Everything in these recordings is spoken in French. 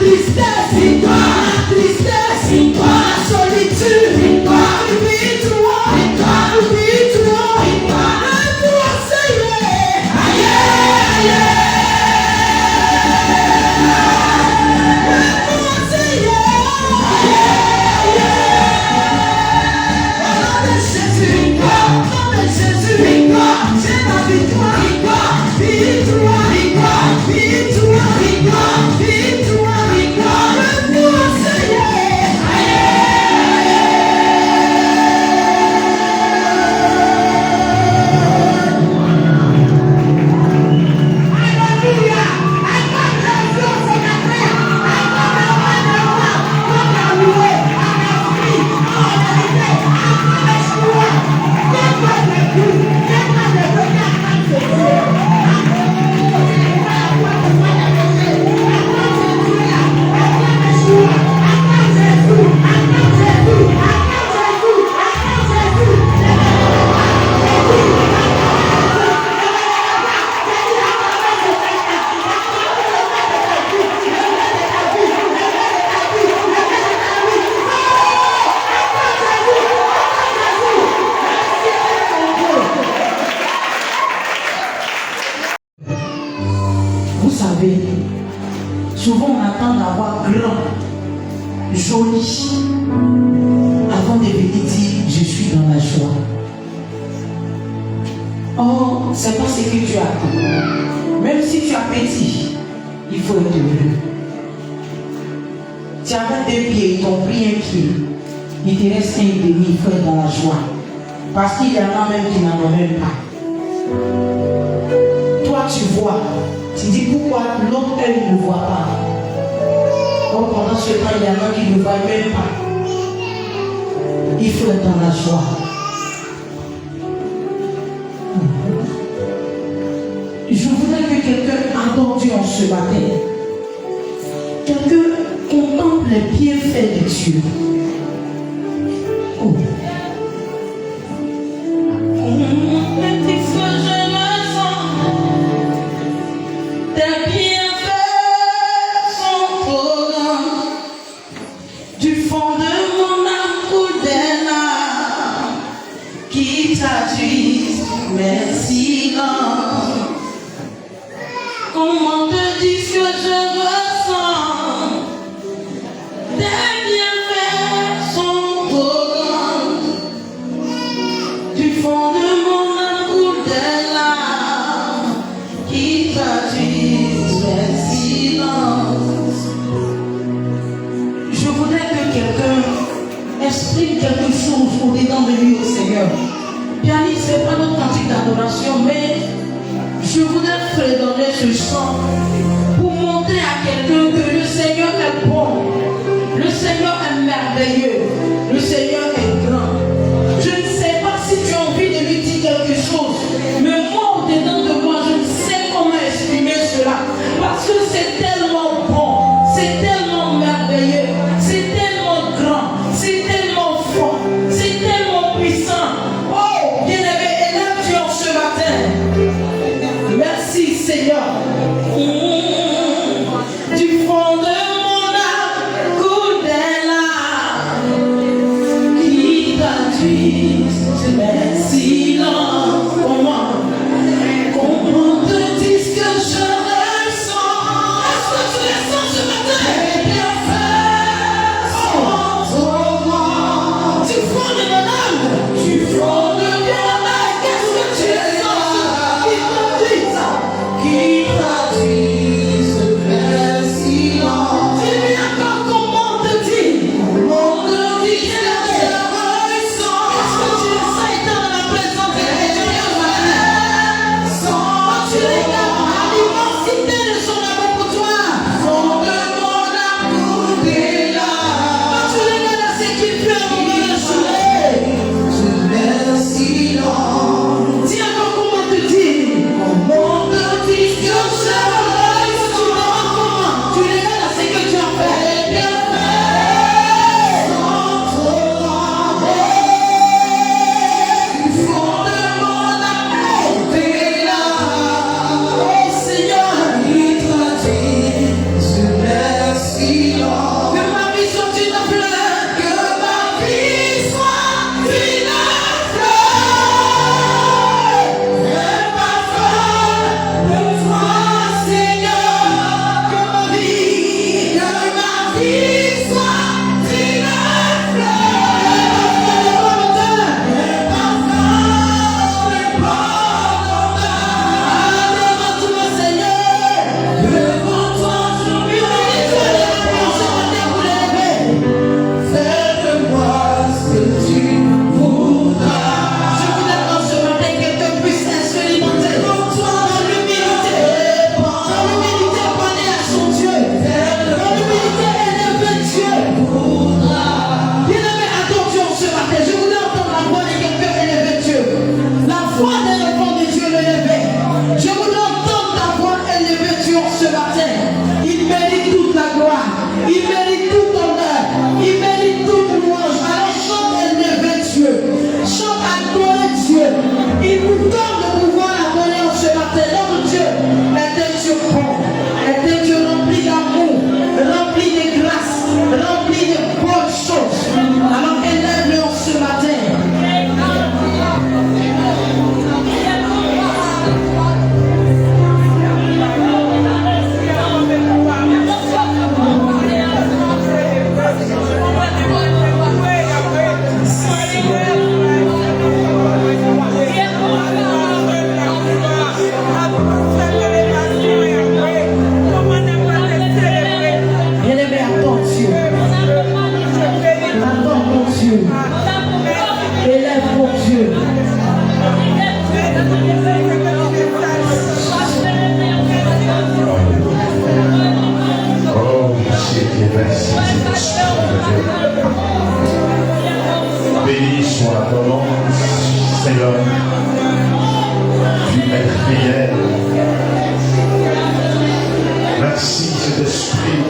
tristesse, victoire. La tristesse, victoire. La solitude, victoire. Oublie toi, victoire. Oublie toi, victoire. Lève-toi, Seigneur. Aïe, aïe, aïe. Lève-toi, Seigneur. Aïe, aïe, aïe. Au nom de Jésus, victoire. Au nom de Jésus, victoire. C'est ma victoire, victoire. Victoire, victoire, victoire, victoire, victoire, victoire. Lève-toi, Seigneur. Aïe, alléluia. Accorde la joie, c'est ma frère. Accorde la joie de roi. Accorde la louer. Accorde la vie. Accorde la vie. Accorde l'espoir. Accorde le coup. Accorde le regard de Dieu. Vous savez, souvent on attend d'avoir grand, joli, avant de venir dire je suis dans la joie. Oh, c'est pas ce que tu attends. Même si tu as petit, il faut être heureux. Tu avais 2 pieds, ils t'ont pris 1 pied. Il te reste 1,5, il faut être dans la joie. Parce qu'il y en a même qui n'en ont même pas. Toi, tu vois. Tu dis pourquoi l'autre œil ne voit pas. Donc pendant ce temps, il y en a qui ne voient même pas. Il faut être dans la joie. Je voudrais que quelqu'un adore Dieu en ce matin. Quelqu'un contemple les bienfaits de Dieu. Oh. Merci, non. Comment te dire ce que je ressens? Tes bienfaits sont trop grands. Du fond de mon âme coule des larmes qui traduisent mes silences. Je voudrais que quelqu'un exprime quelque chose au-dedans de lui au Seigneur. Pianiste, ce n'est pas notre cantique d'adoration, mais je voudrais fredonner ce chant pour montrer à quelqu'un que le Seigneur est bon, le Seigneur est merveilleux, le Seigneur est grand. Je ne sais pas si tu as envie de lui dire quelque chose, mais moi, au-dedans de moi, je ne sais comment exprimer cela, parce que c'est tellement bon, c'est tellement merveilleux, c'est tellement grand, c'est tellement fort, c'est tellement puissant. Bien-aimé, élève Dieu ce matin. Merci Seigneur.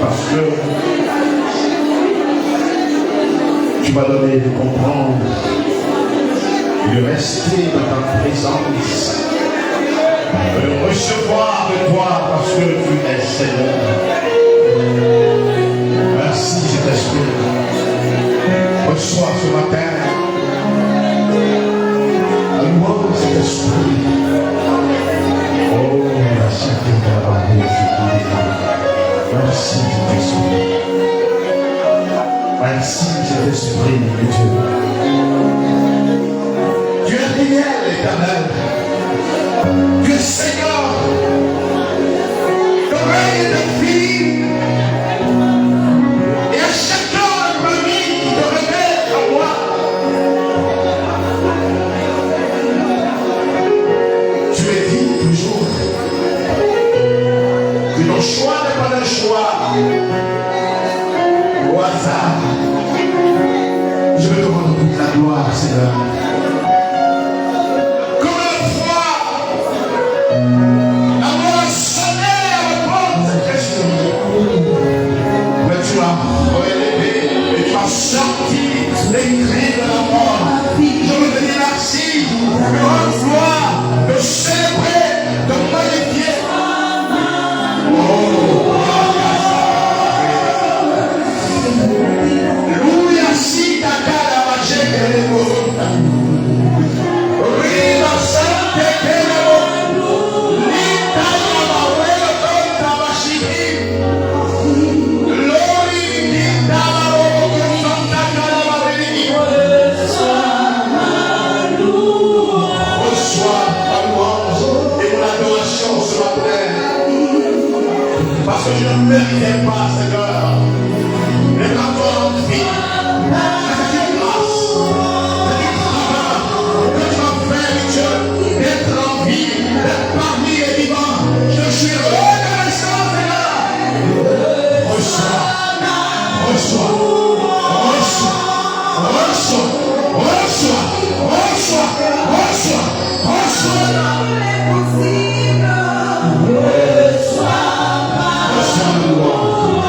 parce que tu m'as donné de comprendre, de rester dans ta présence, de recevoir de toi parce que tu es Seigneur. Merci Saint-Esprit. Reçois ce matin la louange de Saint-Esprit. Oh, merci Merci Saint-Esprit. Merci Saint-Esprit de Dieu. Tu es réel, l'Éternel. Tu es Seigneur. Ton règne est infini. Et à chacun de ma vie qui te révèle à moi. Tu es dit toujours que ton choix n'est pas un choix au hasard. Je me demande toute la gloire, Seigneur. Combien de fois la mort sonnait à la porte de Christ, mais tu as relevé et tu as sorti les cris de la mort. Je veux te dire merci, de rendre gloire, de célébrer, de magnifier. Oh, Louia si ta cara va chéquer. Riva sante queremo. Lita la barrera contra Bashiki. Lori lita la roca santa cara Reçois la louange et mon adoration ce matin. Parce que je ne méritais pas, Seigneur. Mais quand toi, c'est une grâce, c'est une faveur que tu m'as fait, Dieu, d'être en vie, d'être parmi les vivants. Je suis reconnaissant, Seigneur. Reçois, reçois, reçois, reçois, reçois, reçois, reçois, reçois. Reçois le louange.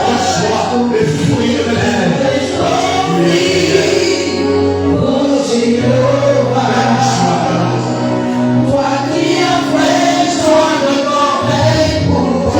Reçois les fruits de l'air. Toi qui as fait soin de mon règne pour moi,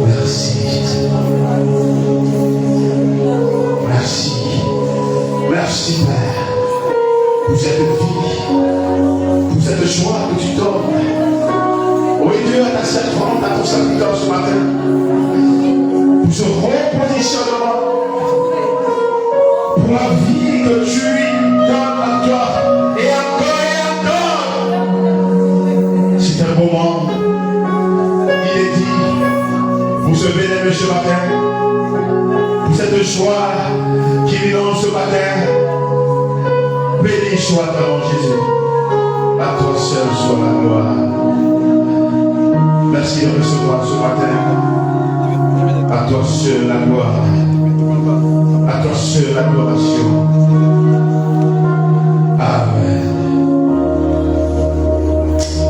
Merci. pour la vie que tu lui donnes à toi et encore et encore. C'est un moment. Il est dit pour ce bénéfice ce matin, pour cette joie qui vit dans ce matin. Béni soit ton Jésus. À toi seul soit la gloire. Merci de recevoir ce matin. À toi seul la gloire. À toi seul l'adoration. Amen.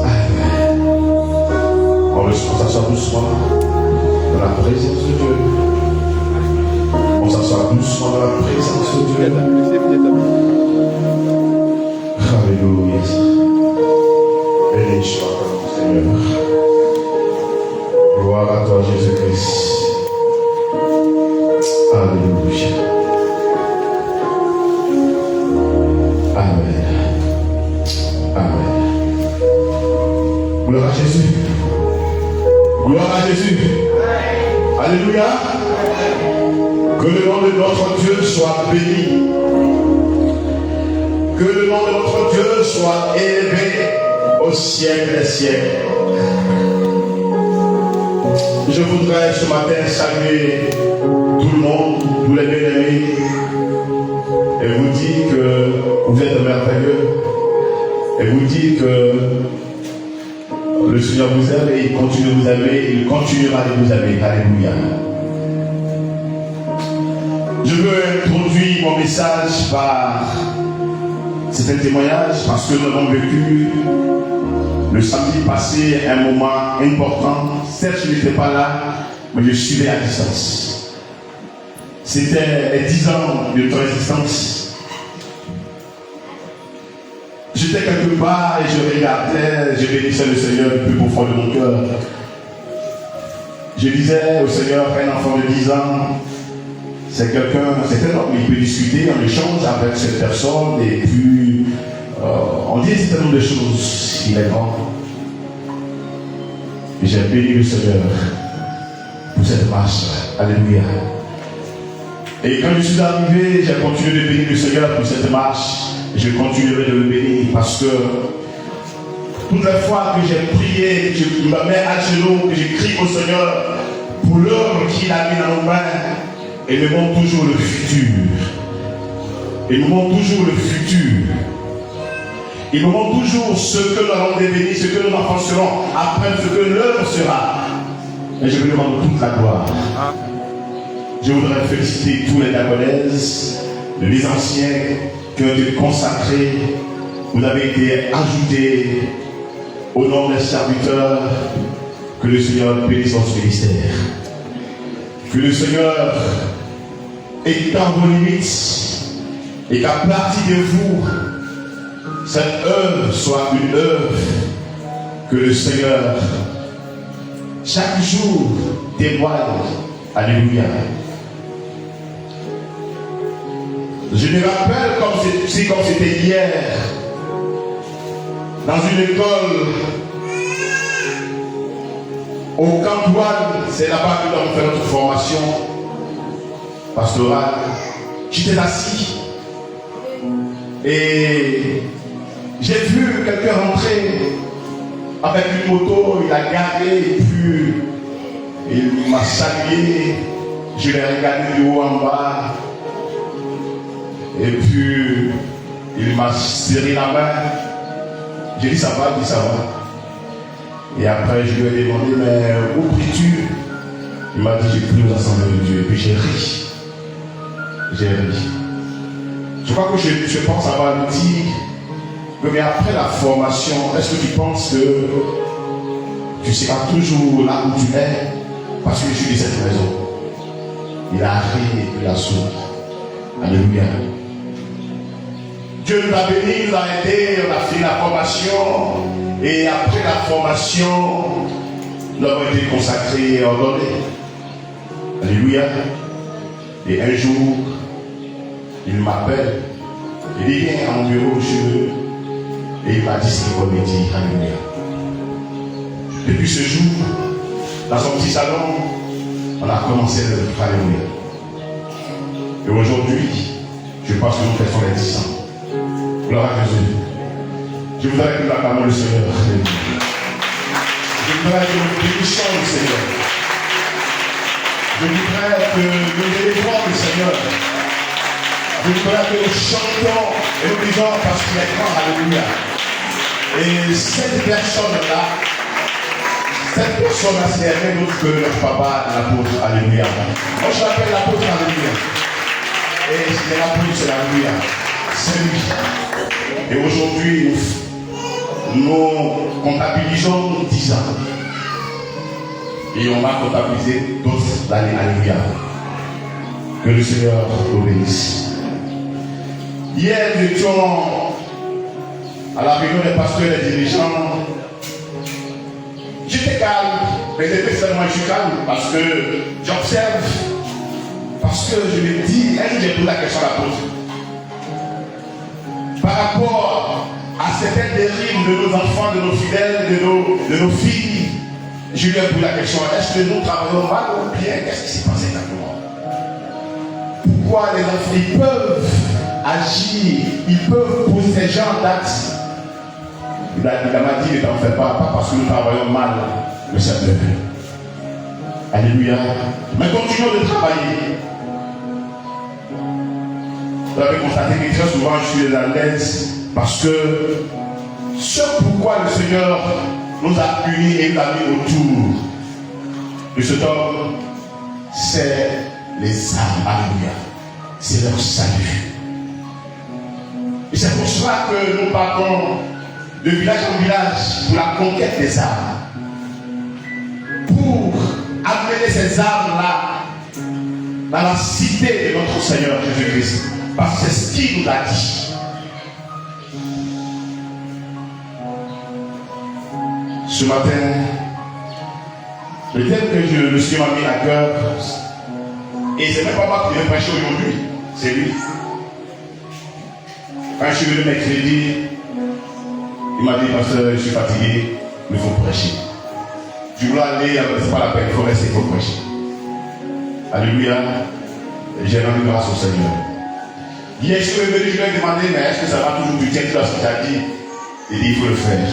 Amen. On s'assoit doucement dans la présence de Dieu. On s'assoit doucement dans la présence de Dieu. Alléluia. Béni soit ton Seigneur. Gloire à toi, Jésus-Christ. Alléluia. Amen. Amen. Gloire à Jésus. Gloire à Jésus. Alléluia. Que le nom de notre Dieu soit béni. Que le nom de notre Dieu soit élevé au siècle des siècles. Je voudrais ce matin saluer tout le monde, tous les bien-aimés, et vous dire que vous êtes merveilleux, et vous dire que le Seigneur vous aime et il continue de vous aimer, il continuera de vous aimer. Alléluia. Je veux introduire mon message par c'est un témoignage parce que nous avons vécu le samedi passé un moment important. Certes, je n'étais pas là, mais je suivais à distance. C'était les 10 ans de ton existence. J'étais quelque part et je regardais, je bénissais le Seigneur du plus profond de mon cœur. Je disais au Seigneur, un enfant de 10 ans, c'est un homme, il peut discuter en échange avec cette personne et puis on dit un certain nombre de choses. Il est grand. Et j'ai béni le Seigneur pour cette marche. Alléluia. Et quand je suis arrivé, j'ai continué de bénir le Seigneur pour cette marche. Et je continuerai de le bénir parce que toutes les fois que j'ai prié, que je me mets à genoux, que je crie au Seigneur pour l'œuvre qu'il a mis dans nos mains, et il me montre toujours le futur. Il me montre toujours le futur. Il me montre toujours ce que nous allons devenir, ce que nous en penserons, après ce que l'œuvre sera. Et je lui demande toute la gloire. Je voudrais féliciter tous les diaconaises, les anciens qui ont été consacrés. Vous avez été ajoutés au nom des serviteurs. Que le Seigneur bénisse votre ministère. Que le Seigneur étend vos limites et qu'à partir de vous, cette œuvre soit une œuvre que le Seigneur chaque jour témoigne. Alléluia. Je me rappelle comme c'était hier dans une école au Camp Douane. C'est là-bas que nous avons fait notre formation pastorale. J'étais assis et j'ai vu quelqu'un rentrer avec une moto. Il a garé et puis il m'a salué. Je l'ai regardé du haut en bas et puis il m'a serré la main. J'ai dit ça va, il dit ça va. Et après je lui ai demandé mais où pries-tu? Il m'a dit j'ai pris aux assemblées de Dieu et puis j'ai ri. J'ai ri. Je crois que je pense avoir le dire. Mais après la formation, est-ce que tu penses que tu seras toujours là où tu es parce que je suis de cette maison? Il a ri et il a souri. Alléluia. Dieu nous a bénis, nous a aidés, on a fait la formation et après la formation, nous avons été consacrés et ordonnés. Alléluia. Et un jour, il m'appelle, il vient à mon bureau, et il m'a dit ce qu'il voulait dire. Alléluia. Depuis ce jour, dans son petit salon, on a commencé le Alléluia. Et aujourd'hui, je parce que nous faisons les 10 ans. Gloire à Jésus. Je voudrais que nous acclamons le Seigneur. Je voudrais que nous bénissions le Seigneur. Je voudrais que nous élévons le Seigneur. Je voudrais que nous chantions et nous disons parce qu'il est grand, alléluia. Et cette personne-là, c'est rien d'autre que notre papa, l'apôtre, alléluia. Moi je l'appelle l'apôtre, alléluia. Et c'est l'apôtre, c'est alléluia. C'est lui. Et aujourd'hui, nous comptabilisons 10 ans. Et on va comptabiliser d'autres années, alléluia. Que le Seigneur nous bénisse. Hier, nous étions à la réunion des pasteurs et des dirigeants. J'étais calme, mais seulement je suis calme parce que j'observe, parce que je me dis, un jour j'ai posé la question à l'apôtre. Par rapport à certaines dérives de nos enfants, de nos fidèles, de nos filles, je lui ai posé la question, est-ce que nous travaillons mal ou bien? Qu'est-ce qui s'est passé exactement? Pourquoi les enfants, ils peuvent agir, ils peuvent poser ces genres d'actes? Il m'a dit, ne t'en fais pas parce que nous travaillons mal, le Seigneur. Alléluia. Mais continuons de travailler. Vous avez constaté que très souvent je suis à l'aise parce que ce pourquoi le Seigneur nous a unis et nous a mis autour de cet homme, c'est les âmes. Alléluia. C'est leur salut. Et c'est pour cela que nous partons de village en village pour la conquête des âmes. Pour amener ces âmes-là dans la cité de notre Seigneur Jésus-Christ. Parce que c'est ce qu'il nous a dit. Ce matin, le thème que le Seigneur m'a mis à cœur, et c'est même pas moi qui vais prêcher aujourd'hui, c'est lui. Quand je suis venu mercredi, il m'a dit, pasteur, je suis fatigué, mais il faut prêcher. Je voulais aller, c'est pas la peine, il faut rester, il faut prêcher. Alléluia. J'ai rendu grâce au Seigneur. Hier, je suis venu, je lui ai demandé, mais est-ce que ça va toujours du temps que tu as dit? Il dit, il faut le faire.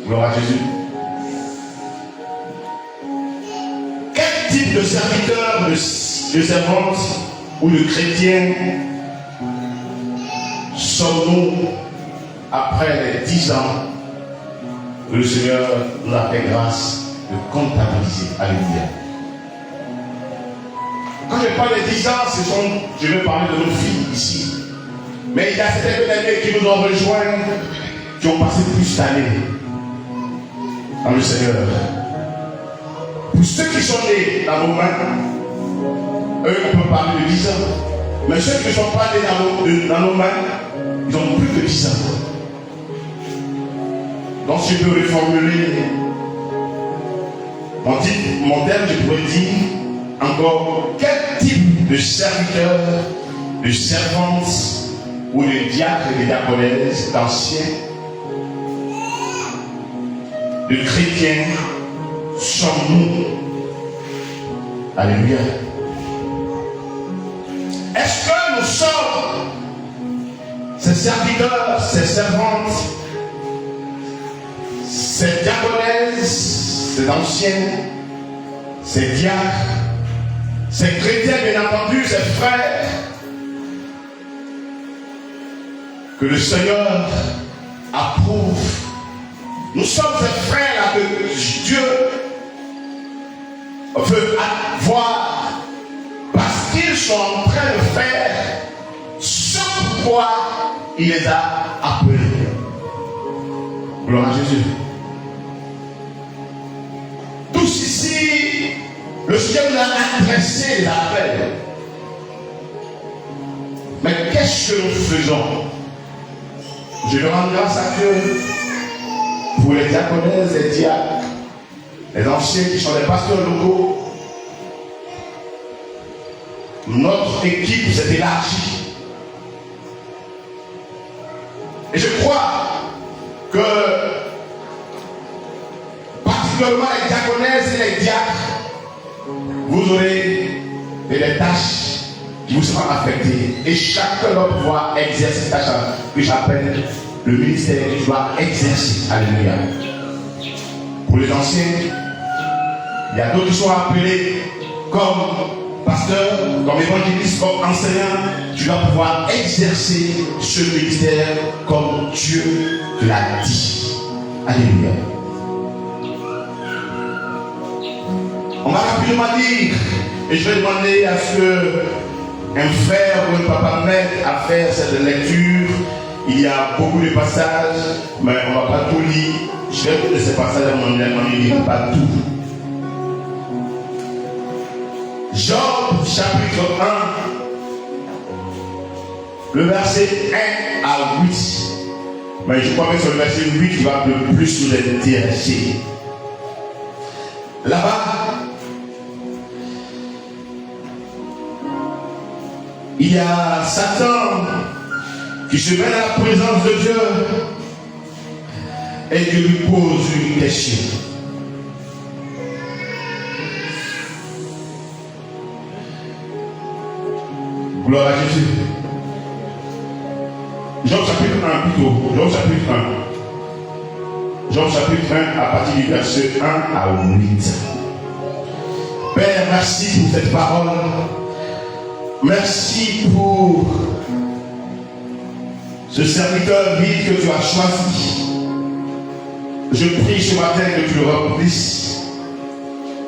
Gloire à Jésus. Quel type de serviteur, de servante ou de chrétien sommes-nous après les 10 ans que le Seigneur nous a fait grâce de comptabiliser? Alléluia. Quand je parle de 10 ans, je vais parler de nos filles ici. Mais il y a certaines années qui nous ont rejoints, qui ont passé plus d'années dans le Seigneur. Pour ceux qui sont nés dans nos mains, eux, on peut parler de 10 ans. Mais ceux qui ne sont pas nés dans nos mains, ils ont plus de 10 ans. Donc, si je peux reformuler mon thème, je pourrais dire encore quel type de serviteur, de servante ou de diacre et de diaconesse, d'anciens, de chrétiens sommes-nous? Alléluia. Est-ce que nous sommes ces serviteurs, ces servantes, ces diaconesses, ces anciens, ces diacres, ces chrétiens, bien entendu, ces frères, que le Seigneur approuve? Nous sommes ces frères-là que Dieu veut voir parce qu'ils sont en train de faire ce pourquoi il les a appelés. Gloire à Jésus. Tous ici, le Seigneur nous a adressé l'appel. Mais qu'est-ce que nous faisons? Je rends grâce à Dieu pour les diaconesses, les diacres, les anciens qui sont les pasteurs locaux. Notre équipe s'est élargie. Et je crois que particulièrement les diaconesses et les diacres, vous aurez des tâches vous sera affecté. Et chacun doit pouvoir exercer cette tâche que j'appelle le ministère que tu dois exercer. Alléluia. Pour les anciens, il y a d'autres qui sont appelés comme pasteur, comme évangéliste, comme enseignant. Tu dois pouvoir exercer ce ministère comme Dieu te l'a dit. Alléluia. On va rapidement dire, et je vais demander à ce qu'un frère ou un papa m'aide à faire cette lecture. Il y a beaucoup de passages, mais on ne va pas tout lire. Je vais vous de ces passages, on ne lira pas tout. Job chapitre 1, le verset 1 à 8. Mais je crois que sur le verset 8, il va le plus nous intéresser. Là-bas, il y a Satan qui se met à la présence de Dieu et Dieu lui pose une question. Gloire à Jésus. Job chapitre 1 plutôt. Job chapitre 1. Job chapitre 1 à partir du verset 1 à 8. Père, merci pour cette parole. Merci pour ce serviteur vide que tu as choisi. Je prie ce matin que tu le remplisses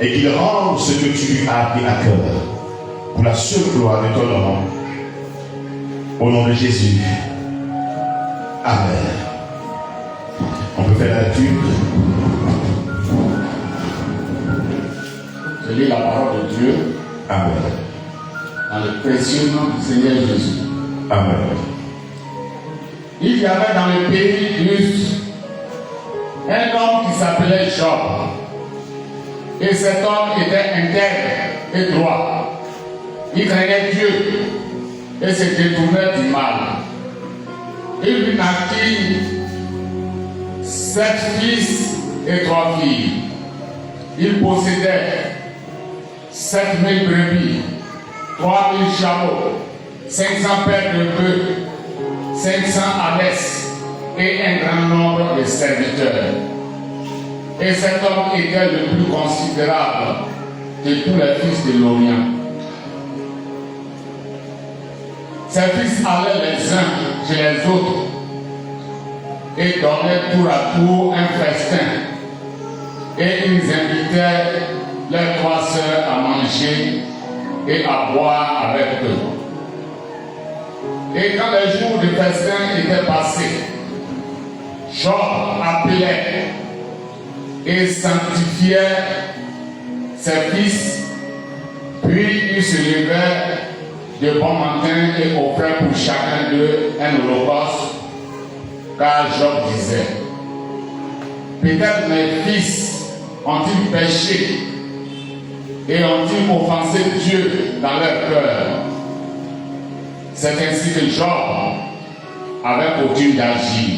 et qu'il rende ce que tu lui as pris à cœur pour la seule gloire de ton nom. Au nom de Jésus. Amen. On peut faire la lecture. Je lis la parole de Dieu. Amen. Dans le précieux nom du Seigneur Jésus. Amen. Il y avait dans le pays d'Uz un homme qui s'appelait Job. Et cet homme était intègre et droit. Il craignait Dieu et se détournait du mal. Il lui naquit 7 fils et 3 filles. Il possédait 7000 brebis, 3000 chameaux, 500 paires de bœufs, 500 ânesse et un grand nombre de serviteurs. Et cet homme était le plus considérable de tous les fils de l'Orient. Ses fils allaient les uns chez les autres et donnaient tour à tour un festin. Et ils invitaient leurs 3 sœurs à manger et à boire avec eux. Et quand les jours de festin étaient passés, Job appelait et sanctifiait ses fils, puis il se levait de bon matin et offrait pour chacun d'eux un holocauste, car Job disait: peut-être mes fils ont-ils péché et ont-ils offensé Dieu dans leur cœur. C'est ainsi que Job avait coutume d'agir.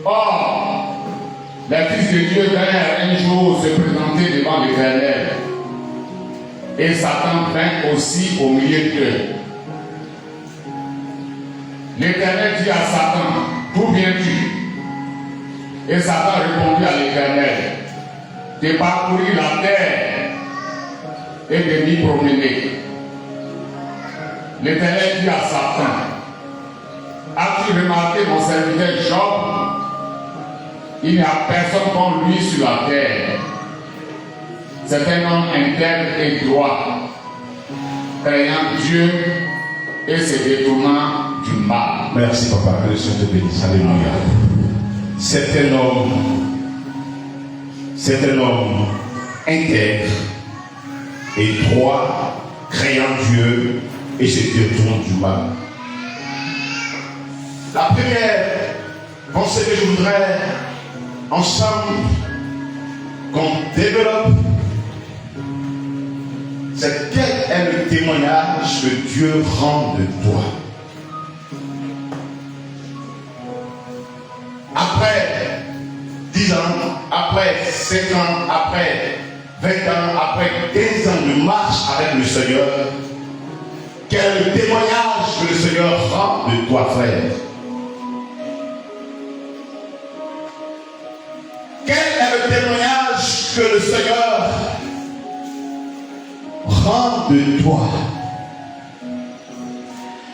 Or, les fils de Dieu vinrent un jour se présenter devant l'Éternel. Et Satan vint aussi au milieu d'eux. L'Éternel dit à Satan: d'où viens-tu? Et Satan répondit à l'Éternel: de parcourir la terre et de m'y promener. L'Éternel dit à Satan: as-tu remarqué mon serviteur Job? Il n'y a personne comme lui sur la terre. C'est un homme intègre et droit, craignant Dieu et se détournant du mal. Merci papa, que le Seigneur te bénisse. Alléluia. C'est un homme intègre et droit, craignant Dieu et se détournant du mal. La première pensée que je voudrais ensemble qu'on développe, c'est quel est le témoignage que Dieu rend de toi. Après 10 ans, après 5 ans, après 20 ans, après 15 ans de marche avec le Seigneur, Quel est le témoignage que le Seigneur rend de toi, frère? Quel est le témoignage que le Seigneur rend de toi?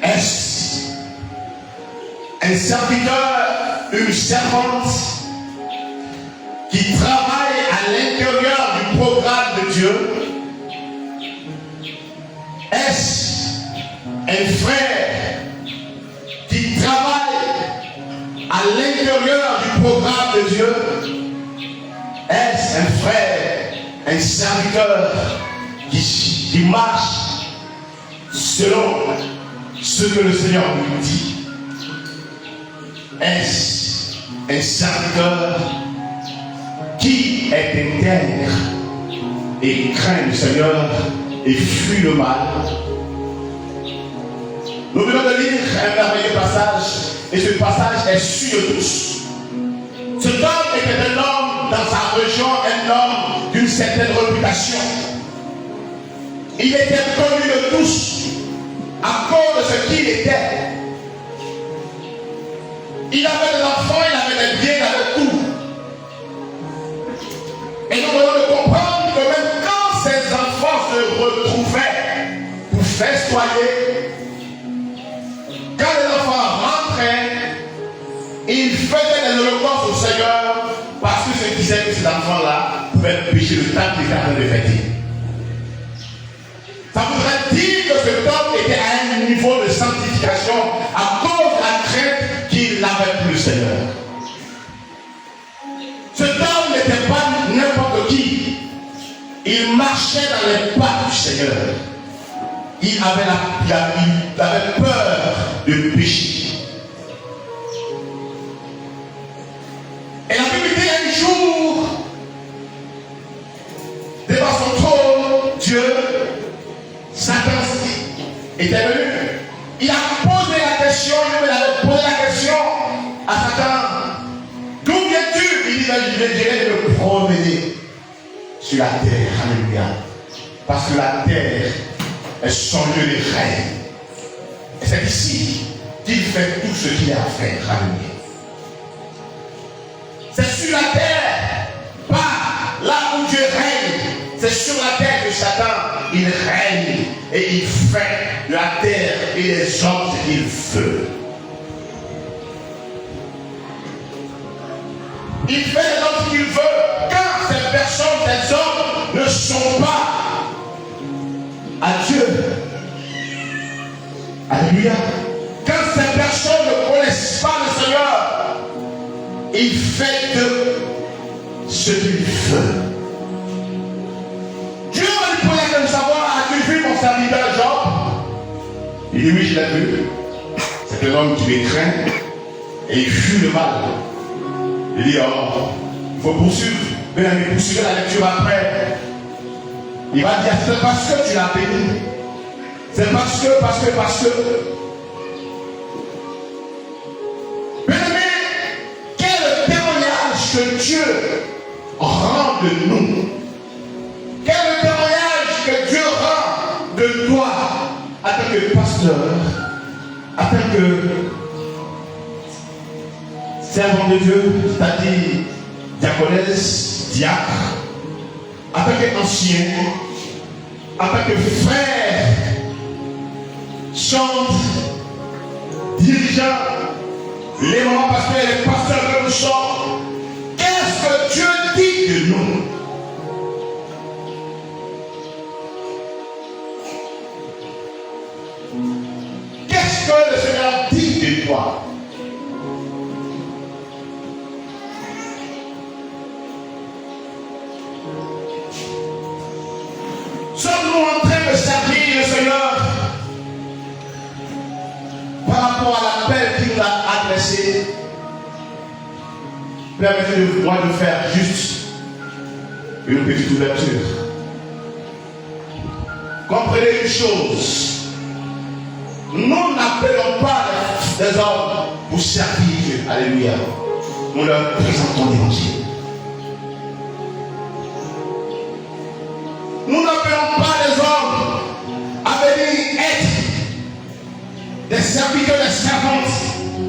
Est-ce un serviteur, une servante qui travaille à l'intérieur du programme de Dieu? Est-ce un frère qui travaille à l'intérieur du programme de Dieu? Est-ce un frère, un serviteur qui marche selon ce que le Seigneur lui dit? Est-ce un serviteur qui est intègre et craint le Seigneur et fuit le mal? Nous venons de lire un merveilleux passage, et ce passage est su de tous. Cet homme était un homme dans sa région, un homme d'une certaine réputation. Il était connu de tous à cause de ce qu'il était. Il avait des enfants, il avait des biens, il avait tout. Et nous devons comprendre que même quand ses enfants se retrouvaient pour festoyer, quand les enfants rentraient, ils faisaient des holocaustes au Seigneur parce que se disaient que ces enfants-là pouvaient pécher le temps qu'ils étaient en train de fêter. Ça voudrait dire que cet homme était à un niveau de sanctification à cause de la crainte qu'il n'avait plus le Seigneur. Cet homme n'était pas n'importe qui. Il marchait dans les pas du Seigneur. Il avait peur de pécher. Et la Bible dit un jour, devant son trône, Dieu, Satan était venu. Il a posé la question, il avait posé la question à Satan. D'où viens-tu? Il dit, je viens me promener sur la terre. Alléluia. Parce que la terre est son lieu de règne. Et c'est ici qu'il fait tout ce qu'il a à faire. Alléluia. C'est sur la terre, pas là où Dieu règne. C'est sur la terre que Satan, il règne et il fait de la terre et les hommes ce qu'il veut. Il fait les hommes ce qu'il veut quand ces personnes, ces hommes ne sont pas à Dieu. Alléluia. Quand ces personnes ne connaissent pas le Seigneur, il fait de ce qu'il veut. Dieu va lui poser comme savoir, as-tu vu mon serviteur Job? Il dit oui, je l'ai vu. C'est un homme qui les craint et il fuit le mal. Il dit oh, il faut poursuivre. Mais poursuivre la lecture après. Il va dire c'est parce que tu l'as béni. C'est parce que. Bien-aimé, quel est le témoignage que Dieu rend de nous? Quel est le témoignage que Dieu rend de toi en tant que pasteur, en tant que servant de Dieu, c'est-à-dire diaconesse, diacre, en tant qu'ancien, en tant que frère, chante, dirigeant, les mamans pasteurs et les pasteurs que nous sommes, qu'est-ce que Dieu dit de nous? Qu'est-ce que le Seigneur dit de toi? Sommes-nous en train de servir le Seigneur par rapport à l'appel qu'il nous a adressé? Permettez-moi de faire juste une petite ouverture. Comprenez une chose. Nous n'appelons pas des hommes pour servir Dieu. Alléluia. Nous leur présentons l'évangile. Nous n'appelons pas les hommes à venir être des serviteurs, des servantes,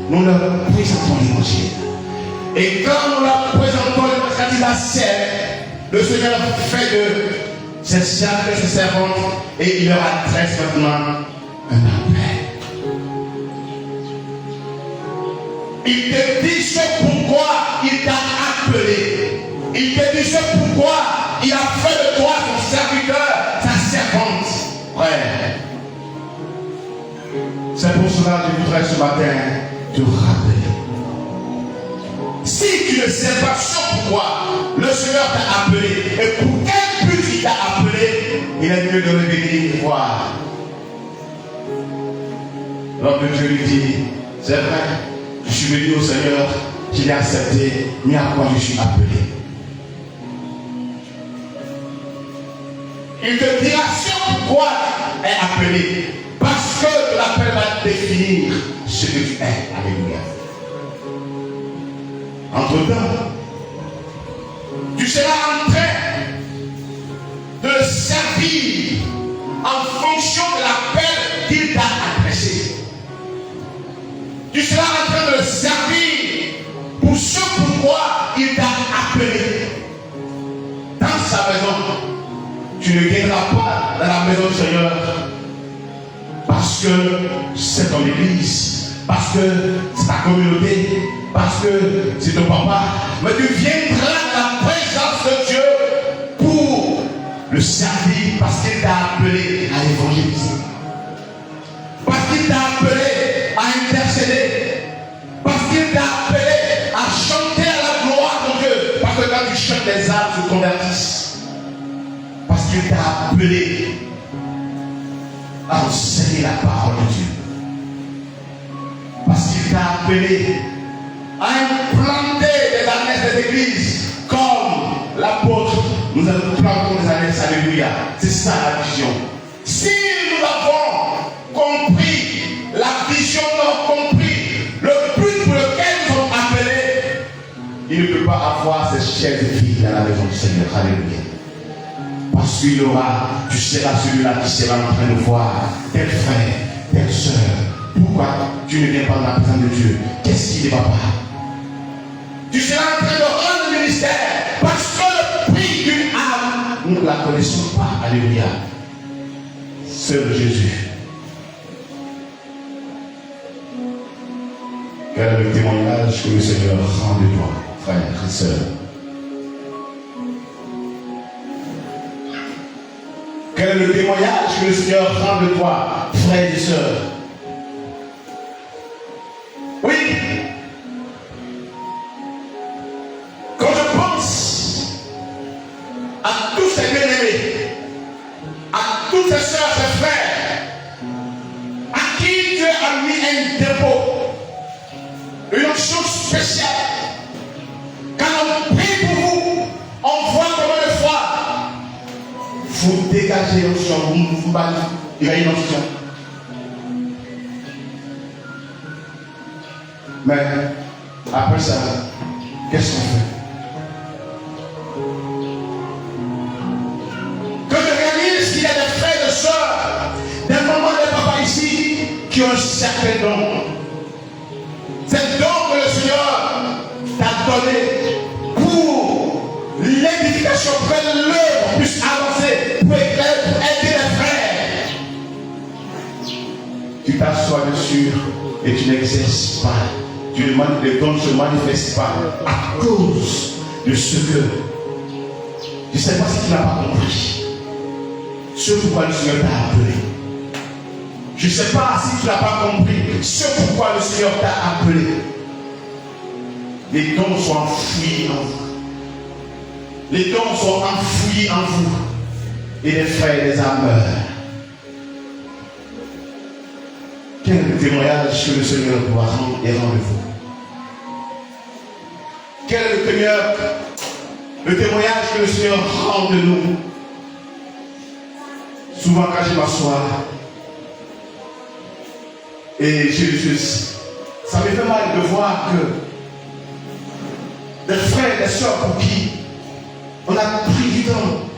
nous leur présentons l'évangile. Et quand nous leur présentons l'évangile, quand il accepte, le Seigneur fait de ces serviteurs, ces servantes, et il leur adresse maintenant un appel. Il te dit ce pourquoi il t'a appelé. Il te dit ce pourquoi il a fait de toi son serviteur, sa servante. Ouais. C'est pour cela que je voudrais ce matin te rappeler. Si tu ne sais pas ce pourquoi le Seigneur t'a appelé et pour quel but il t'a appelé, il est mieux de revenir voir. L'homme de Dieu lui dit, c'est vrai, je suis venu au Seigneur, je l'ai accepté, mais à quoi je suis appelé? Il te dira ce pourquoi tu es appelé. Parce que l'appel va définir ce que tu es. Alléluia. Entre-temps, tu seras en train de le servir en fonction de l'appel qu'il t'a adressé. Tu seras en train de le servir pour ce pourquoi il t'a appelé. Dans sa maison, tu ne viendras pas dans la maison du Seigneur parce que c'est ton église, parce que c'est ta communauté, parce que c'est ton papa, mais tu viendras dans la présence de Dieu pour le servir parce qu'il t'a appelé à évangéliser, parce qu'il t'a appelé à intercéder, parce qu'il t'a appelé à chanter à la gloire de Dieu, parce que quand tu chantes, les âmes se convertissent. Parce qu'il t'a appelé à enseigner la parole de Dieu. Parce qu'il t'a appelé à implanter des annexes des églises comme l'apôtre nous a planté des annexes. Alléluia. C'est ça la vision. Si nous avons compris la vision, nous avons compris le but pour lequel nous sommes appelés, il ne peut pas avoir ces chaises et filles dans la maison du Seigneur. Alléluia. Parce qu'il y aura, tu seras celui-là qui sera en train de voir tel frère, telle soeur. Pourquoi tu ne viens pas dans la présence de Dieu? Qu'est-ce qui ne va pas? Tu seras en train de rendre le ministère parce que le prix d'une âme, nous ne la connaissons pas. Alléluia. Seul Jésus. Quel est le témoignage que le Seigneur rend de toi, frère et sœur? Quel est le témoignage que le Seigneur rend de toi, frères et sœurs? Oui. Quand je pense à tous ces bien-aimés, à toutes ces sœurs et frères, à qui Dieu a mis un dépôt, une chose spéciale, quand on prie pour vous, on voit combien de fois vous dégagez l'onction, vous battez, il y a une onction. Mais après ça, qu'est-ce qu'on fait? Que je réalise qu'il y a des frères et des sœurs, des mamans et des papas ici, qui ont un certain don. C'est le don que le Seigneur t'a donné pour l'édification, pour que l'œuvre puisse avancer, pour aider les frères. Tu t'assois dessus et tu n'exerces pas. Tu demandes les dons ne se manifestent pas à cause de ce que je ne sais pas si tu n'as pas compris. Ce pourquoi le Seigneur t'a appelé. Je ne sais pas si tu n'as pas compris ce pourquoi le Seigneur t'a appelé. Les dons sont enfouis en vous. Les dons sont enfouis en vous. Et les frères et les âmes meurent. Quel est le témoignage que le Seigneur doit rendre et rendez-vous? Quel est le témoignage que le Seigneur rend de nous? Souvent quand je m'assois et ça me fait mal de voir que des frères et des soeurs pour qui on a pris du temps.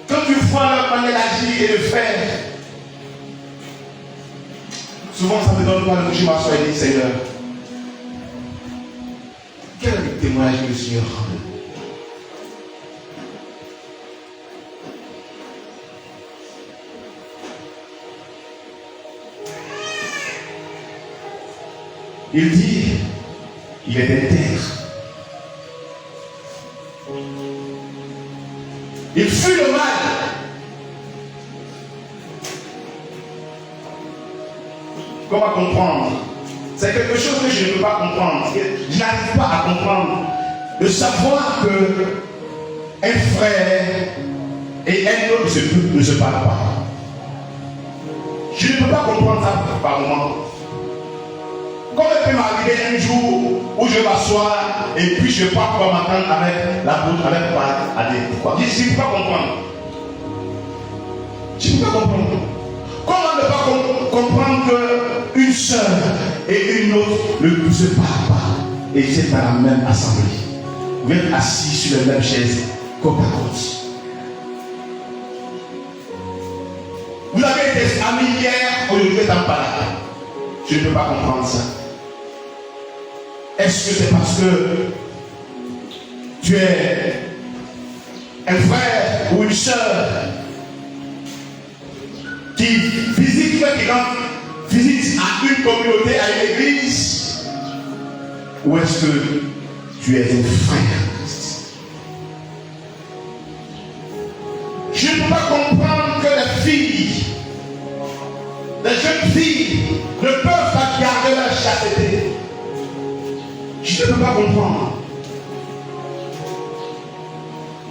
Quand tu vois leur manière d'agir et de faire, Souvent, ça me donne pas le que je m'assois et dis, Seigneur, quel est le témoignage que le Seigneur rend? Il dit, il est intègre. Il fuit le mal. Comment comprendre? C'est quelque chose que je ne peux pas comprendre. Je n'arrive pas à comprendre. De savoir que un frère et un autre ne se parlent pas. Je ne peux pas comprendre ça par moment. Comment il peut m'arriver un jour où je m'assois et puis je pars pour m'attendre avec la bouche, avec quoi? Je ne peux pas comprendre. Je ne peux pas comprendre. Comment ne pas comprendre qu'une sœur et une autre ne se parlent pas et c'est dans la même assemblée. Vous êtes assis sur la même chaise, côte à côte. Vous avez été amis hier, aujourd'hui vous êtes en parade. Je ne peux pas comprendre ça. Est-ce que c'est parce que tu es un frère ou une sœur qui visite à une communauté, à une église, ou est-ce que tu es un frère? Je ne peux pas comprendre que les jeunes filles ne peuvent pas garder leur chasteté. Je ne peux pas comprendre.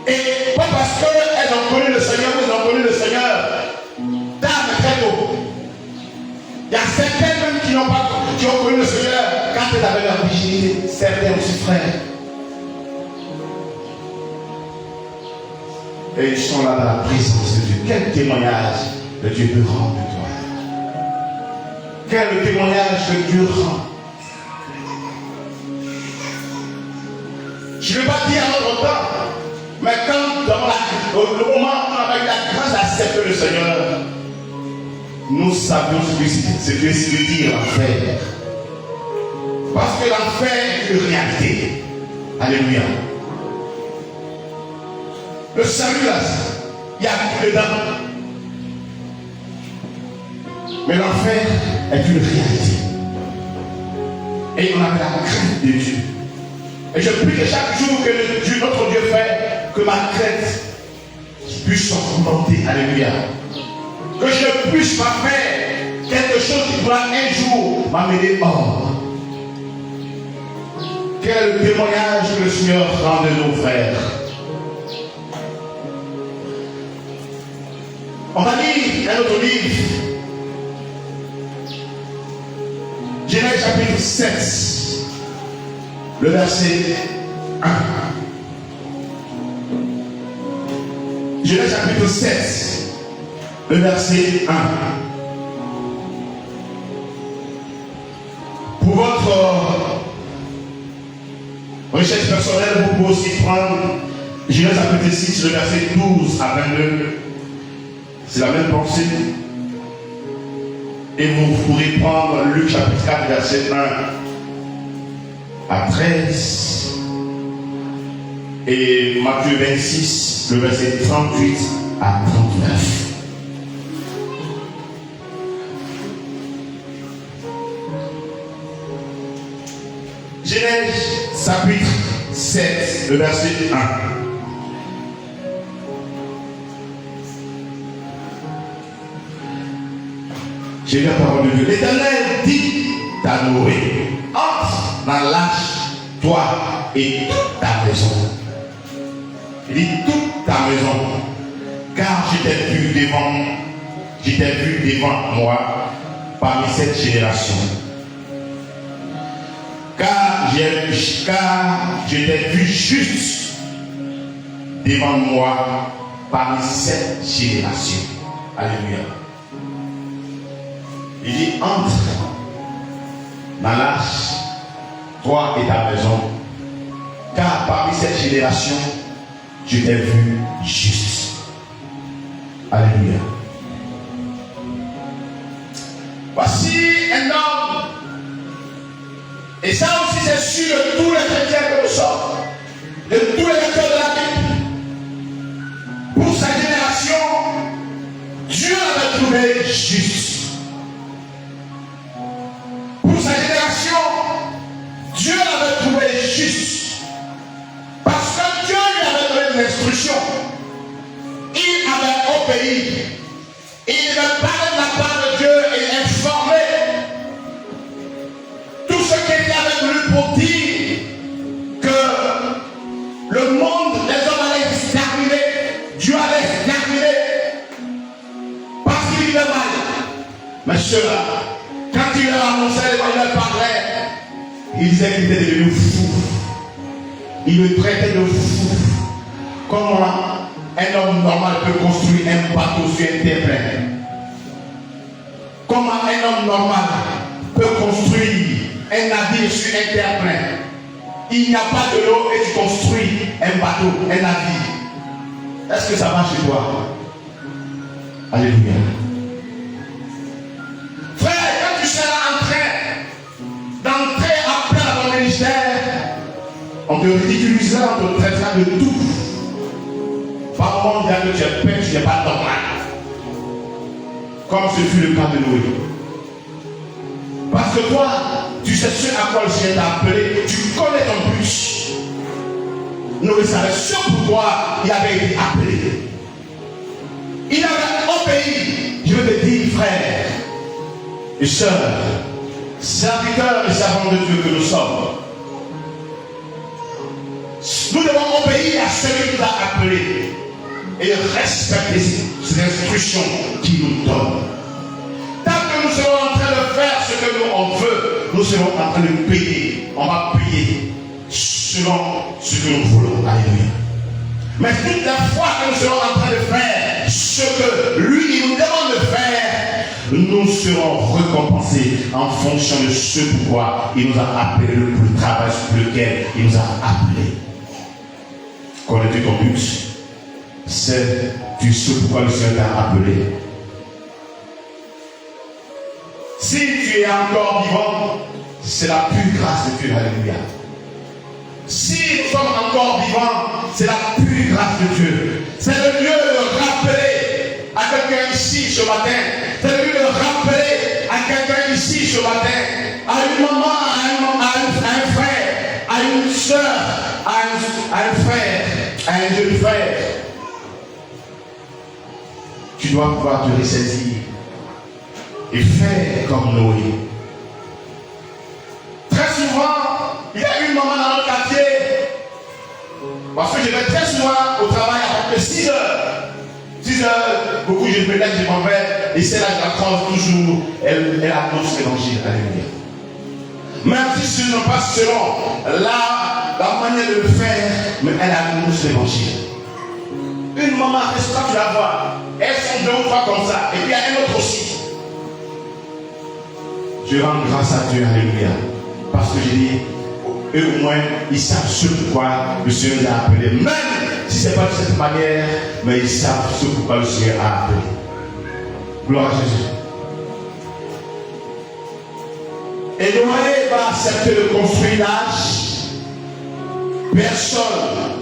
Et pas parce qu'elles ont connu le Seigneur, ou elles ont connu le Seigneur, d'âme très tôt. Il y a certaines même qui ont connu le Seigneur quand elles avaient leur virginité, certains aussi frères. Et ils sont là dans la présence de Dieu. Quel témoignage que Dieu peut rendre de toi? Quel témoignage que Dieu rend? Je ne vais pas dire à notre temps, mais quand dans le moment où avec la grâce d'accepter le Seigneur, nous savions ce que c'est de dire l'enfer. Parce que l'enfer est une réalité. Alléluia. Le salut là, il y a tout dedans. Mais l'enfer est une réalité. Et on a la crainte de Dieu. Et je prie que chaque jour que Dieu, notre Dieu fait, que ma crainte puisse augmenter. Alléluia. Que je ne puisse pas faire quelque chose qui pourra un jour m'amener hors. Quel témoignage que le Seigneur rend de nos frères. On va lire un autre livre. Genèse chapitre 7, le verset 1. Genèse chapitre 7, le verset 1. Pour votre recherche personnelle, vous pouvez aussi prendre Genèse chapitre 6, le verset 12 à 22. C'est la même pensée. Et vous pourrez prendre Luc chapitre 4, verset 1 à 13. Et Matthieu 26, le verset 38 à 39. Genèse chapitre 7, le verset 1. J'ai la parole de Dieu. L'Éternel dit à Noé, entre dans l'arche, toi et toute ta maison. Il dit toute ta maison, car je t'ai vu devant moi parmi cette génération. Car je t'ai vu juste devant moi parmi cette génération. Alléluia. Il dit, entre dans l'arche, toi et ta maison, car parmi cette génération, je t'ai vu juste. Alléluia. Voici un homme, et ça aussi c'est sûr de tous les chrétiens que nous sommes, de tous les lecteurs de la Bible. Pour sa génération, Dieu l'avait trouvé juste. Pour sa génération, Dieu l'avait trouvé juste. Parce que Dieu lui avait donné des instructions. Il avait obéi. Il ne parlait de la part de Dieu et informait tout ce qu'il avait voulu pour dire que le monde, les hommes allaient s'exterminer. Dieu allait s'exterminer parce qu'il vivait mal. Mais ceux-là, quand il leur annonçait, il leur parlait, il disait qu'il était devenu fou. Il le traitait de fou. Comment un homme normal peut construire un bateau sur un terre-plein? Comment un homme normal peut construire un navire sur un terre-plein? Il n'y a pas de l'eau et tu construis un bateau, un navire. Est-ce que ça marche chez toi? Alléluia. Frère, quand tu seras en train d'entrer après dans ton ministère, on te ridiculisera, on te traitera de tout. Par moment, on dira que tu es peine, tu n'es pas normal. Comme ce fut le cas de Noé. Parce que toi, tu sais ce à quoi le Seigneur t'a appelé, tu connais ton but. Noé savait ce pourquoi il avait été appelé. Il avait obéi. Je veux te dire, frère et sœurs, serviteurs et servants de Dieu que nous sommes, nous devons obéir à celui qui nous a appelés et respecter ces instructions qu'il nous donne. Tant que nous serons en train de faire ce que nous on veut, nous serons en train de payer. On va payer selon ce que nous voulons. Alléluia. Mais toute la fois que nous serons en train de faire ce que lui il nous demande de faire, nous serons récompensés en fonction de ce pourquoi il nous a appelés, le travail sur lequel il nous a appelés. Connais-tu ton but? C'est tu sais pourquoi le Seigneur t'a appelé. Si tu es encore vivant, c'est la pure grâce de Dieu. Alléluia. Si nous sommes encore vivants, c'est la pure grâce de Dieu. C'est le lieu de rappeler à quelqu'un ici ce matin. C'est le lieu de rappeler à quelqu'un ici ce matin. À une maman, à un frère, à une soeur, à un frère, à un jeune frère. Tu dois pouvoir te ressaisir et faire comme Noé. Très souvent, il y a une maman dans notre quartier, parce que je vais très souvent au travail à partir de 6 heures. 6 heures, beaucoup je me lève, je m'en vais, et c'est là que j'apprends toujours, elle annonce l'évangile. Alléluia. Même si ce n'est pas selon la manière de le faire, mais elle annonce l'évangile. Une maman, restera, tu la vois, elles sont 2 ou 3 comme ça, et puis il y a un autre aussi. Je rends grâce à Dieu, alléluia. Parce que j'ai dit, eux au moins, ils savent ce pourquoi le Seigneur les a appelés. Même si ce n'est pas de cette manière, mais ils savent ce pourquoi le Seigneur a appelé. Gloire à Jésus. Et Noé va accepter de construire l'arche. Personne,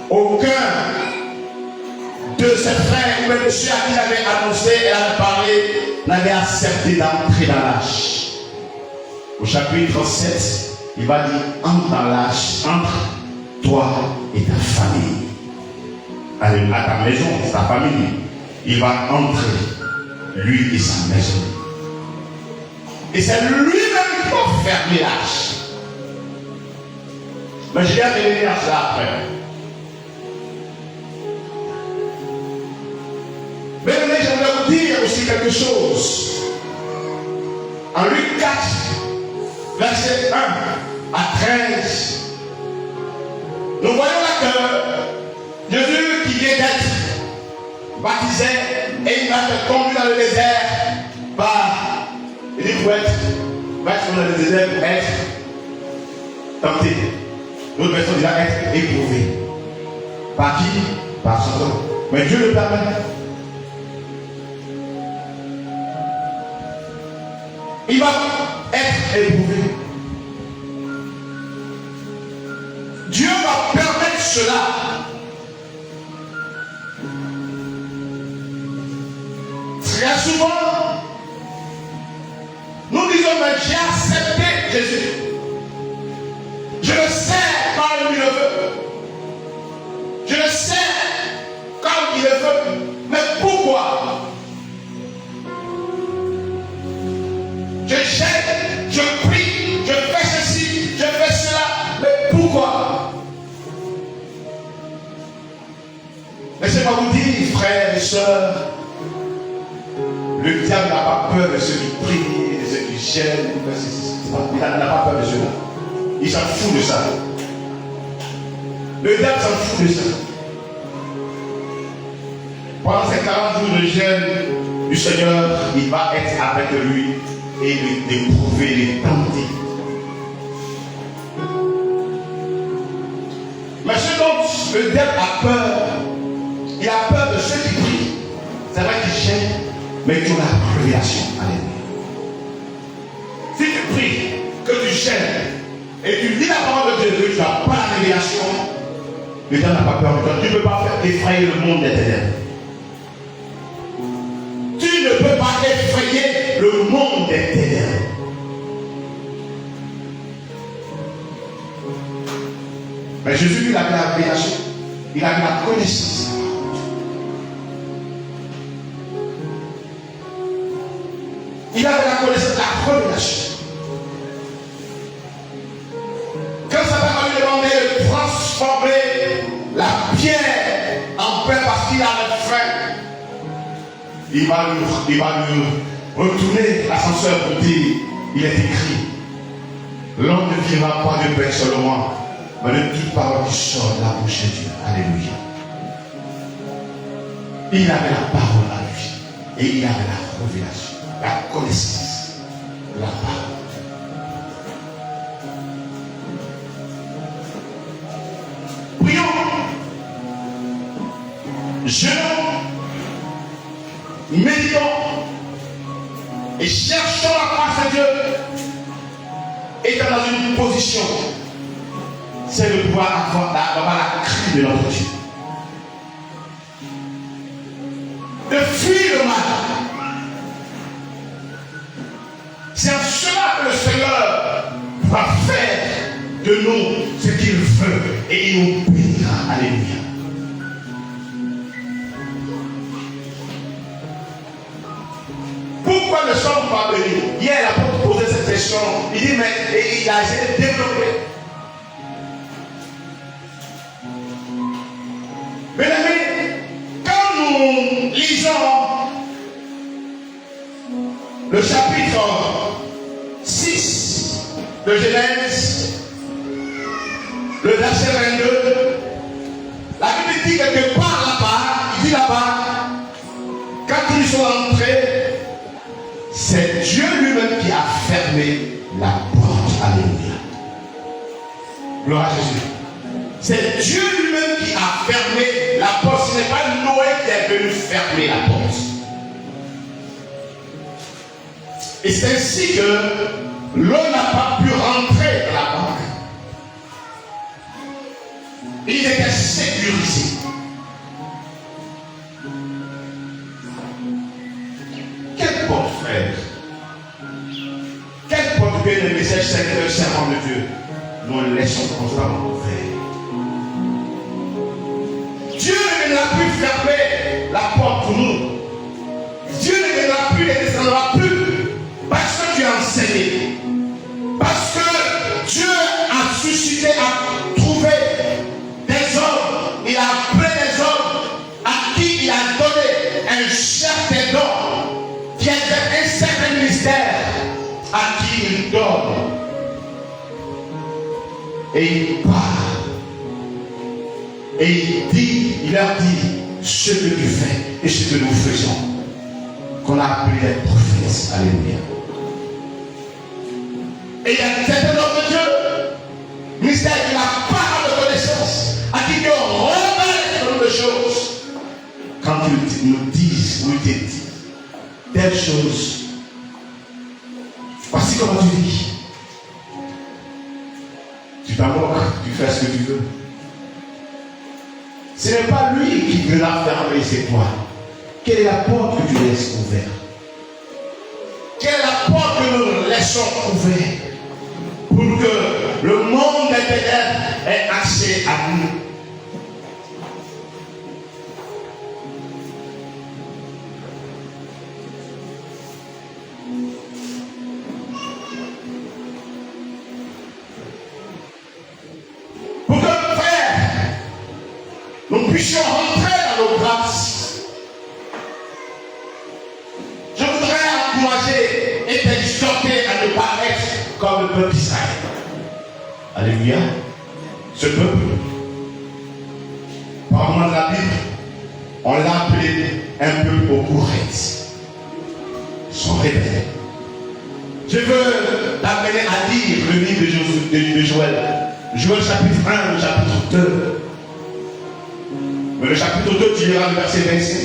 aucun de ses frères ou même de ceux à qui il avait annoncé et avait parlé n'avait accepté d'entrer dans l'arche. Au chapitre 7, il va dire entre dans l'arche, entre toi et ta famille. Allez, à ta maison, ta famille. Il va entrer, lui et sa maison. Et c'est lui-même qui va fermer l'arche. Mais je vais revenir à ça après. Mais j'aimerais vous dire aussi quelque chose. En Luc 4, verset 1 à 13, nous voyons là que Jésus qui vient d'être baptisé et il va être conduit dans le désert par, il dit pour être dans le désert pour être tenté. L'autre personne va être éprouvé. Par qui? Par son temps. Mais Dieu le permet. il va être éprouvé. Dieu va permettre cela. Très souvent, nous disons, mais j'ai accepté Jésus. Je le sais quand il le veut. Je le sais quand il le veut. Mais pourquoi? Je jette, je prie, je fais ceci, je fais cela. Mais pourquoi? Laissez-moi vous dire, frères et sœurs, le diable n'a pas peur de ceux qui prient, de ceux qui gênent. Il n'a pas peur de ceux-là. Il s'en fout de ça. Le diable s'en fout de ça. Pendant ces 40 jours de jeûne du Seigneur, il va être avec lui et l'éprouver, les tenter. Mais ce dont le diable a peur, il a peur de ceux qui prient. C'est vrai qu'ils gênent, mais tu as la révélation. Alléluia. Si tu pries, que tu gênes, et tu lis la parole de Dieu, que tu n'as pas la révélation, le diable n'a pas peur de toi. Tu ne peux pas faire effrayer le monde des ténèbres. Tu ne peux pas effrayer le monde des ténèbres. Mais Jésus, il avait la révélation, il avait la connaissance. Il avait la connaissance, la révélation. Quand ça va lui demander de transformer la pierre en pain parce qu'il a le faim, il va lui retourner l'ascenseur pour dire, il est écrit, l'homme ne vivra pas de pain seulement, mais de toute parole qui sort de la bouche de Dieu. Alléluia. Il avait la parole à lui et il avait la révélation, la connaissance de la parole. Prions, jeûnons, méditons et cherchons la grâce de Dieu. Étant dans une position, c'est de pouvoir avoir la crainte de notre Dieu. De fuir le mal. C'est en cela que le Seigneur va faire de nous ce qu'il veut et il nous bénira. Alléluia. Pourquoi ne sommes pas bénis? Hier, l'apôtre posait cette question. Il dit, mais il a essayé de développer. Mes amis, quand nous lisons le chapitre 6 de Genèse, le verset 22, la Bible dit quelque part là-bas, il dit là-bas, quand ils sont entrés, c'est Dieu lui-même qui a fermé la porte. Alléluia. Gloire à Jésus. C'est Dieu lui-même qui a fermé la porte. Ce n'est pas Noé qui est venu fermer la porte. Et c'est ainsi que l'eau n'a pas pu rentrer dans la banque. Il était sécurisé. Quelle porte, frère? Quelle porte, bien aimé, c'est le serment de Dieu? Nous laissons constamment ouvert. Dieu ne viendra plus fermer la porte pour nous. Dieu ne viendra plus et ne descendra plus parce que tu as enseigné. Parce que Dieu a suscité, a trouvé des hommes. Il a appelé des hommes à qui il a donné un certain don qui est un certain mystère à qui il donne. Et il parle. Et il dit, il leur dit ce que tu fais et ce que nous faisons. Qu'on a appelé les prophètes. Alléluia. Et il y a certains hommes de Dieu, mystère de la parole de connaissance, à qui Dieu révèle ce nombre de choses. Quand ils nous disent, ou ils te disent, telle chose, Voici comment tu vis. Tu t'en moques, tu fais ce que tu veux. Ce n'est pas lui qui te l'a fermé, c'est toi. Quelle est la porte que tu laisses ouverte? Quelle est la porte que nous laissons ouverte pour que le monde des ténèbres ait accès à nous? Pour que, frère, nous puissions rentrer dans nos grâces. Je voudrais encourager et t'exhorter à ne pas être comme le peuple d'Israël. Alléluia. Ce peuple, par moment de la Bible, on l'a appelé un peuple au courette. Ils sont rebelles. Je veux t'amener à lire le livre de Joël. Joël chapitre 1, le chapitre 2. Mais le chapitre 2, tu liras le verset 25.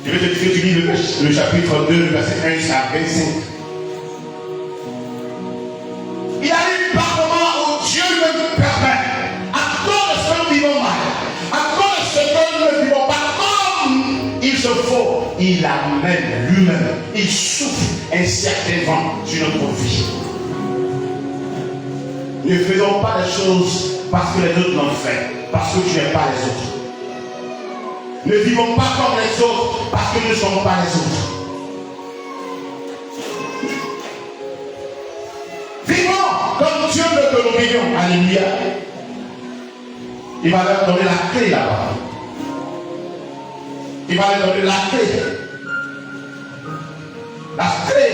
Je vais te dire que tu lis le chapitre 2, le verset 1 à 25. Il arrive par moment où Dieu me permet, à cause de ce que nous vivons mal, à cause de ce que nous ne vivons pas comme il se faut, il amène lui-même, il souffle un certain vent sur notre vie. Ne faisons pas les choses parce que les autres l'ont fait, parce que tu n'aimes pas les autres. Ne vivons pas comme les autres parce que nous ne sommes pas les autres. Vivons comme Dieu veut que nous vivions. Alléluia. Il va leur donner la clé là-bas. Il va leur donner la clé. La clé,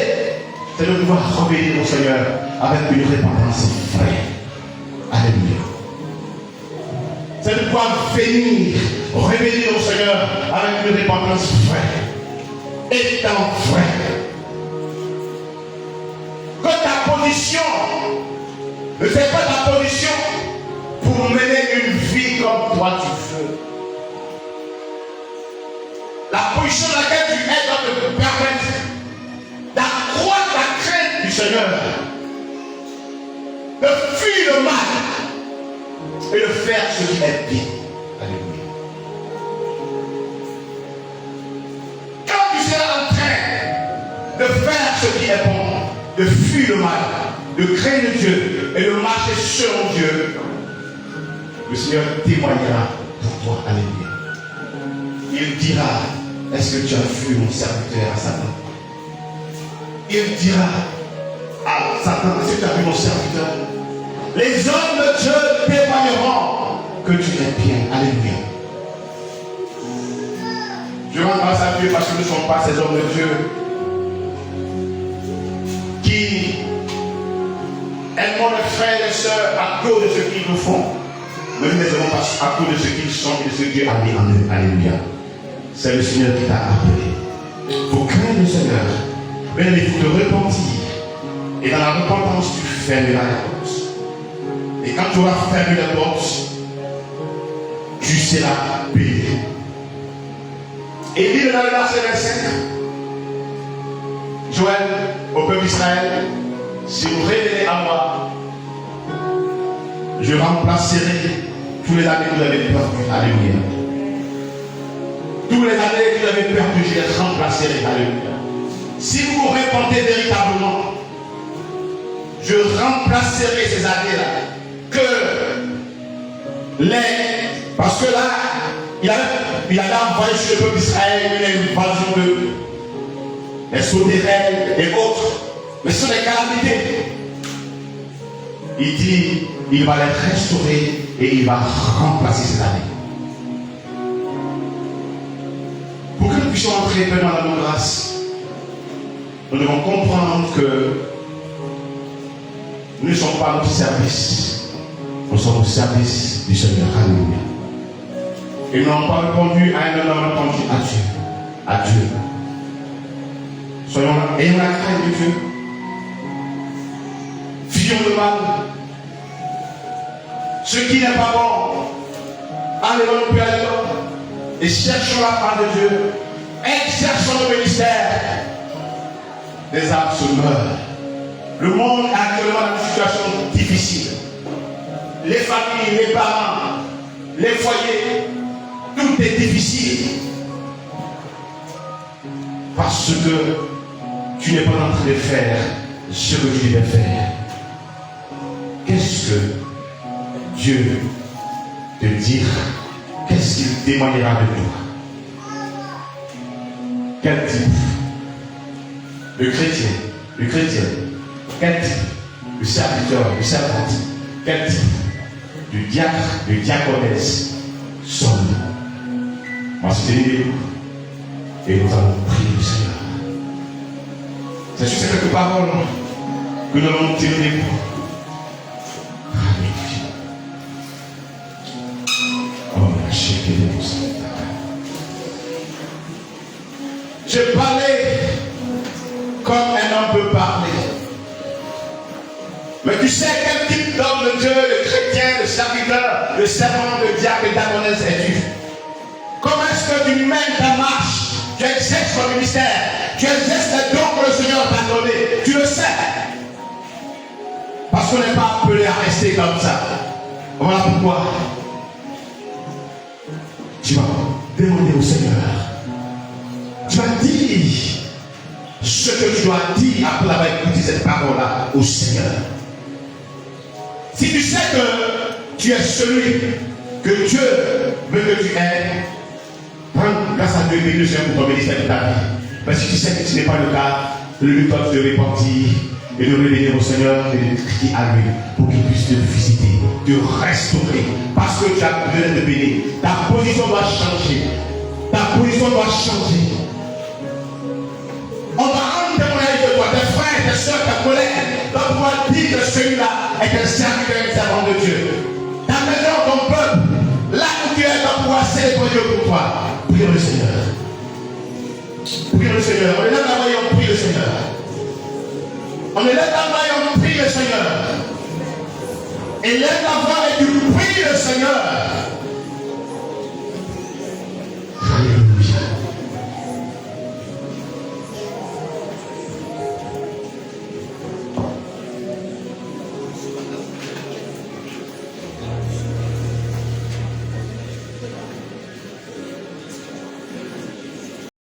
c'est de pouvoir revenir au Seigneur avec une repentance vraie. Alléluia. C'est de pouvoir venir, revenir au Seigneur avec une repentance vraie. Étant vrai. Que ta position ne fait pas ta position pour mener une vie comme toi tu veux. La position dans laquelle tu es doit te permettre d'accroître la crainte du Seigneur, de fuir le mal et de faire ce qui est bien. Alléluia. Quand tu seras en train de faire ce qui est bon, de fuir le mal, de craindre Dieu et de marcher selon Dieu, le Seigneur témoignera pour toi. Alléluia. Il dira, est-ce que tu as vu mon serviteur à Satan? Il dira à Satan, est-ce que tu as vu mon serviteur? Les hommes de Dieu témoigneront que tu es bien. Alléluia. Je rends grâce à Dieu parce que nous ne sommes pas ces hommes de Dieu qui aiment les frères et les sœurs à cause de ce qu'ils nous font. Mais nous ne les aimons pas à cause de ce qu'ils sont et de ce que Dieu a mis en eux. Alléluia. C'est le Seigneur qui t'a appelé. Il faut craindre le Seigneur. Mais il faut te repentir. Et dans la repentance, tu fermeras la porte. Et quand tu auras fermé la porte, tu seras béni. Et il dit dans le verset 25, Joël, au peuple d'Israël, si vous revenez à moi, je remplacerai tous les années que vous avez perdu. Alléluia. Tous les années que vous avez perdu, je les remplacerai. Alléluia. Si vous vous repentez véritablement, je remplacerai ces années-là. Parce que là, il avait envoyé sur le peuple d'Israël une invasion des sauterelles et autres. Mais ce sont des calamités. Il dit, il va les restaurer et il va remplacer ces années. Pour que nous puissions entrer pleinement dans nos grâces, nous devons comprendre que nous ne sommes pas à notre service. Nous sommes au service du Seigneur. Alléluia. Et nous n'avons pas répondu à un homme, nous avons répondu à Dieu. À Dieu. Soyons là, ayons la crainte de Dieu. Fuyons le mal. Ce qui n'est pas bon, allez dans le Père et cherchons la part de Dieu. Exerçons le ministère. Des âmes se meurent. Le monde est actuellement dans une situation difficile. Les familles, les parents, les foyers, tout est difficile. Parce que tu n'es pas en train de faire ce que tu devais faire. Qu'est-ce que Dieu te dira? Qu'est-ce qu'il demandera de toi? Quel type? Le chrétien, quel type? Le serviteur, le servante, quel type? Du diacre, de diaconesse, sommes-nous? Moi, c'était et nous allons prier le Seigneur. C'est juste ces quelques paroles que nous allons tirer des mots. Je parlais comme un homme peut parler. Mais tu sais quel type d'homme de Dieu, de chrétien, de serviteur, de servant, de diacre et d'agonesse es-tu? Comment est-ce que tu mènes ta marche? Tu exerces ton ministère. Tu exerces les dons que le Seigneur t'a donné. Tu le sais. Parce qu'on n'est pas appelé à rester comme ça. Voilà pourquoi tu vas demander au Seigneur. Tu vas dire ce que tu dois dire après avoir écouté cette parole-là au Seigneur. Si tu sais que tu es celui que Dieu veut que tu aies, prends grâce à Dieu et bénis pour ton ministère de ta vie. Mais si tu sais que ce n'est pas le cas, le temps de repentir et de revenir au Seigneur et de crier à lui pour qu'il puisse te visiter, te restaurer. Parce que tu as besoin de bénir. Ta position doit changer. Ta position doit changer. On va rendre témoignage de toi, tes frères, tes soeurs, tes collègues, doivent pouvoir dire que celui-là est un serviteur et un servant de Dieu. Ta maison, ton peuple, là où tu es, doit pouvoir célébrer Dieu pour toi. Prions le Seigneur. Prions le Seigneur. On est là là-bas et on prie le Seigneur. On est là là-bas et on prie le Seigneur. Et lève la voix et tu pries le Seigneur.